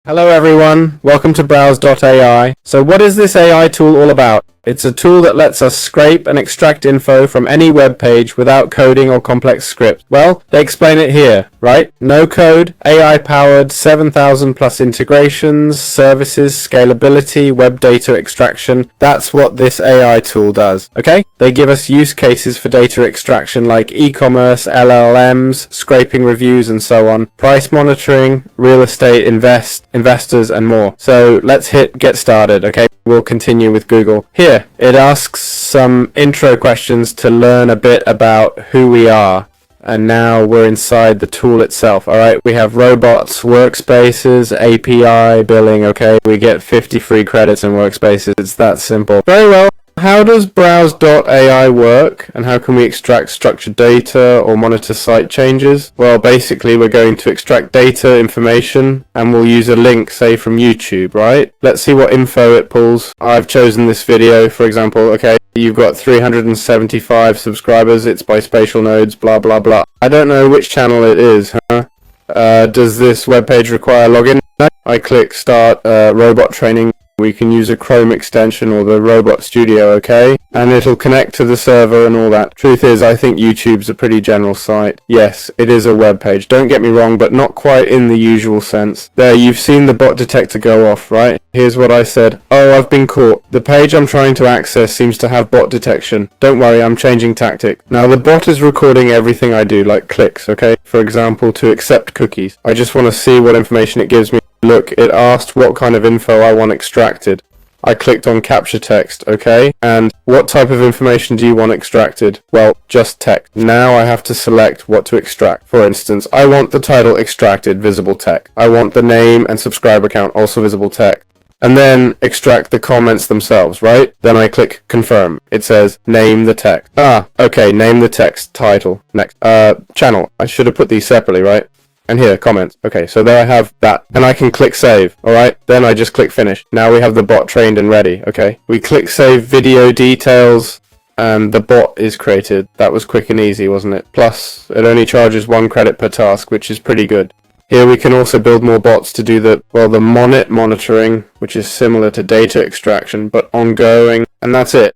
Hello everyone, welcome to Browse.ai. So what is this AI tool all about? It's a tool that lets us scrape and extract info from any web page without coding or complex scripts. Well, they explain it here, right? No code, AI powered, 7,000 plus integrations, services, scalability, web data extraction. That's what this AI tool does, okay? They give us use cases for data extraction like e-commerce, LLMs, scraping reviews and so on, price monitoring, real estate, investors and more. So let's hit get started, okay? We'll continue with Google. Here, it asks some intro questions to learn a bit about who we are. And now we're inside the tool itself. Alright, we have robots, workspaces, API, billing, okay? We get 50 free credits in workspaces. It's that simple. Very well. How does Browse.ai work, and how can we extract structured data or monitor site changes? Well, basically we're going to extract data information and we'll use a link, say from YouTube, right? Let's see what info it pulls. I've chosen this video, for example, okay, you've got 375 subscribers, it's by Spatial Nodes, blah blah blah. I don't know which channel it is, huh? Does this web page require login? No. I click start robot training. We can use a Chrome extension or the Robot Studio, okay? And it'll connect to the server and all that. Truth is, I think YouTube's a pretty general site. Yes, it is a web page. Don't get me wrong, but not quite in the usual sense. There, you've seen the bot detector go off, right? Here's what I said. Oh, I've been caught. The page I'm trying to access seems to have bot detection. Don't worry, I'm changing tactic. Now, the bot is recording everything I do, like clicks, okay? For example, to accept cookies. I just want to see what information it gives me. Look, it asked what kind of info I want extracted. I clicked on capture text, okay? And what type of information do you want extracted? Well, just text. Now I have to select what to extract. For instance, I want the title extracted, visible text. I want the name and subscriber count, also visible text. And then extract the comments themselves, right? Then I click confirm. It says name the text. Okay, name the text, title, next. Channel. I should have put these separately, right? And here, comments. Okay, so there I have that. And I can click save, alright? Then I just click finish. Now we have the bot trained and ready, okay? We click save video details, and the bot is created. That was quick and easy, wasn't it? Plus, it only charges 1 credit per task, which is pretty good. Here we can also build more bots to do the monitoring, which is similar to data extraction, but ongoing. And that's it.